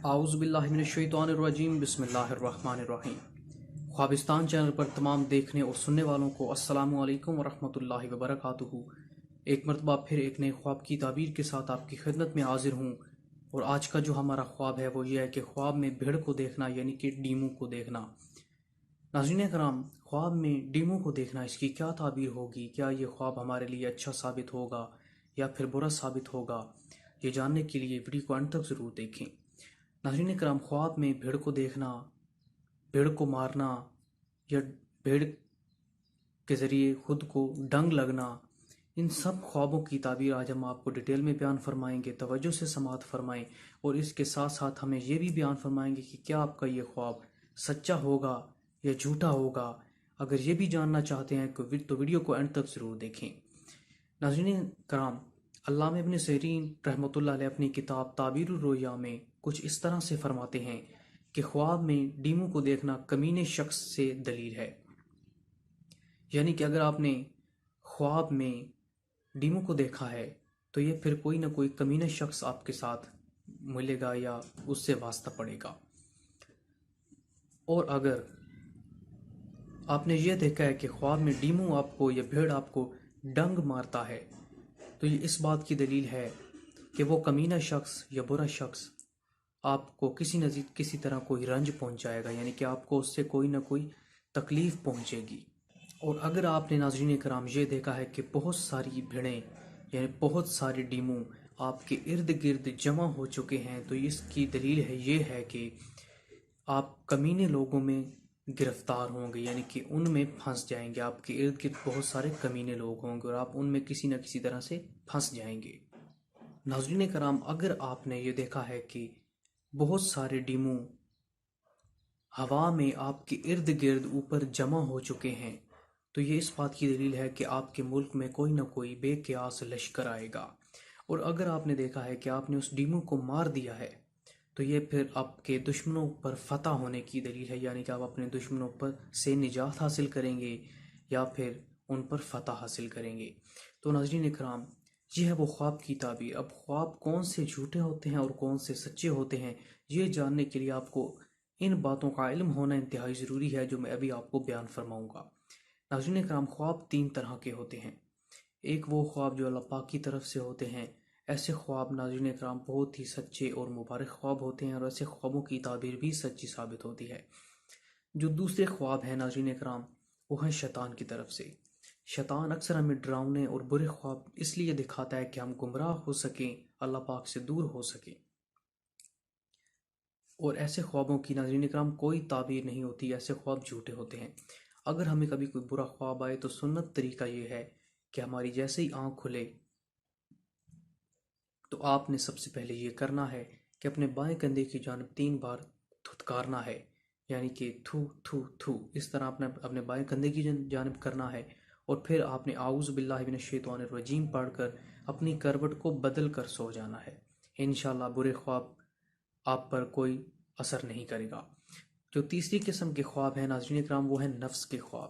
اعوذ باللہ من الشیطان الرجیم بسم اللہ الرحمن الرحیم۔ خوابستان چینل پر تمام دیکھنے اور سننے والوں کو السلام علیکم ورحمۃ اللہ وبرکاتہ۔ ایک مرتبہ پھر ایک نئے خواب کی تعبیر کے ساتھ آپ کی خدمت میں حاضر ہوں، اور آج کا جو ہمارا خواب ہے وہ یہ ہے کہ خواب میں بھیڑ کو دیکھنا، یعنی کہ ڈیمو کو دیکھنا۔ ناظرین کرام، خواب میں ڈیمو کو دیکھنا، اس کی کیا تعبیر ہوگی؟ کیا یہ خواب ہمارے لیے اچھا ثابت ہوگا یا پھر برا ثابت ہوگا؟ یہ جاننے کے لیے ویڈیو کو انت تک ضرور دیکھیں۔ ناظرین کرام، خواب میں بھیڑ کو دیکھنا، بھیڑ کو مارنا یا بھیڑ کے ذریعے خود کو ڈنگ لگنا، ان سب خوابوں کی تعبیر آج ہم آپ کو ڈیٹیل میں بیان فرمائیں گے۔ توجہ سے سماعت فرمائیں، اور اس کے ساتھ ساتھ ہمیں یہ بھی بیان فرمائیں گے کہ کیا آپ کا یہ خواب سچا ہوگا یا جھوٹا ہوگا۔ اگر یہ بھی جاننا چاہتے ہیں تو ویڈیو کو اینڈ تک ضرور دیکھیں۔ ناظرین کرام، علامہ ابن سیرین رحمۃ اللہ علیہ اپنی کتاب تعبیر الرؤیا میں کچھ اس طرح سے فرماتے ہیں کہ خواب میں ڈیمو کو دیکھنا کمینے شخص سے دلیل ہے، یعنی کہ اگر آپ نے خواب میں ڈیمو کو دیکھا ہے تو یہ پھر کوئی نہ کوئی کمینے شخص آپ کے ساتھ ملے گا یا اس سے واسطہ پڑے گا۔ اور اگر آپ نے یہ دیکھا ہے کہ خواب میں ڈیمو آپ کو یا بھیڑ آپ کو ڈنگ مارتا ہے تو یہ اس بات کی دلیل ہے کہ وہ کمینہ شخص یا برا شخص آپ کو کسی طرح کوئی رنج پہنچائے گا، یعنی کہ آپ کو اس سے کوئی نہ کوئی تکلیف پہنچے گی۔ اور اگر آپ نے ناظرین کرام یہ دیکھا ہے کہ بہت ساری بھیڑیں یعنی بہت سارے ڈیمو آپ کے ارد گرد جمع ہو چکے ہیں تو اس کی دلیل یہ ہے کہ آپ کمینے لوگوں میں گرفتار ہوں گے، یعنی کہ ان میں پھنس جائیں گے۔ آپ کے ارد گرد بہت سارے کمینے لوگ ہوں گے اور آپ ان میں کسی نہ کسی طرح سے پھنس جائیں گے۔ ناظرین کرام، اگر آپ نے یہ دیکھا ہے کہ بہت سارے ڈیمو ہوا میں آپ کے ارد گرد اوپر جمع ہو چکے ہیں تو یہ اس بات کی دلیل ہے کہ آپ کے ملک میں کوئی نہ کوئی بے قیاس لشکر آئے گا۔ اور اگر آپ نے دیکھا ہے کہ آپ نے اس ڈیمو کو مار دیا ہے تو یہ پھر آپ کے دشمنوں پر فتح ہونے کی دلیل ہے، یعنی کہ آپ اپنے دشمنوں پر سے نجات حاصل کریں گے یا پھر ان پر فتح حاصل کریں گے۔ تو ناظرین اکرام، یہ ہے وہ خواب کی تعبیر۔ اب خواب کون سے جھوٹے ہوتے ہیں اور کون سے سچے ہوتے ہیں، یہ جاننے کے لیے آپ کو ان باتوں کا علم ہونا انتہائی ضروری ہے جو میں ابھی آپ کو بیان فرماؤں گا۔ ناظرین اکرام، خواب تین طرح کے ہوتے ہیں۔ ایک وہ خواب جو اللہ پاک کی طرف سے ہوتے ہیں، ایسے خواب ناظرین اکرام بہت ہی سچے اور مبارک خواب ہوتے ہیں، اور ایسے خوابوں کی تعبیر بھی سچی ثابت ہوتی ہے۔ جو دوسرے خواب ہیں ناظرین اکرام، وہ ہیں شیطان کی طرف سے۔ شیطان اکثر ہمیں ڈراؤنے اور برے خواب اس لیے دکھاتا ہے کہ ہم گمراہ ہو سکیں، اللہ پاک سے دور ہو سکیں۔ اور ایسے خوابوں کی ناظرین اکرام کوئی تعبیر نہیں ہوتی، ایسے خواب جھوٹے ہوتے ہیں۔ اگر ہمیں کبھی کوئی برا خواب آئے تو سنت طریقہ یہ ہے کہ ہماری جیسے ہی آنکھ کھلے تو آپ نے سب سے پہلے یہ کرنا ہے کہ اپنے بائیں کندھے کی جانب 3 بار دھتکارنا ہے، یعنی کہ تھو تھو تھو، اس طرح اپنے بائیں کندھے کی جانب کرنا ہے، اور پھر آپ نے اعوذ باللہ من الشیطان الرجیم پڑھ کر اپنی کروٹ کو بدل کر سو جانا ہے۔ انشاءاللہ برے خواب آپ پر کوئی اثر نہیں کرے گا۔ جو تیسری قسم کے خواب ہیں ناظرین اکرام، وہ ہیں نفس کے خواب۔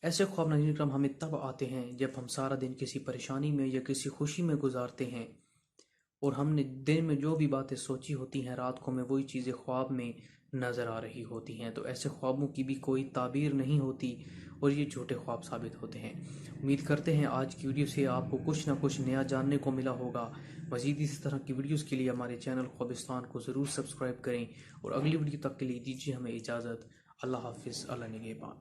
ایسے خواب ناظرین اکرام ہمیں تب آتے ہیں جب ہم سارا دن کسی پریشانی میں یا کسی خوشی میں گزارتے ہیں، اور ہم نے دن میں جو بھی باتیں سوچی ہوتی ہیں رات کو ہمیں وہی چیزیں خواب میں نظر آ رہی ہوتی ہیں۔ تو ایسے خوابوں کی بھی کوئی تعبیر نہیں ہوتی اور یہ جھوٹے خواب ثابت ہوتے ہیں۔ امید کرتے ہیں آج کی ویڈیو سے آپ کو کچھ نہ کچھ نیا جاننے کو ملا ہوگا۔ مزید اس طرح کی ویڈیوز کے لیے ہمارے چینل خوابستان کو ضرور سبسکرائب کریں، اور اگلی ویڈیو تک کے لیے دیجیے ہمیں اجازت۔ اللہ حافظ، اللہ نگہبان۔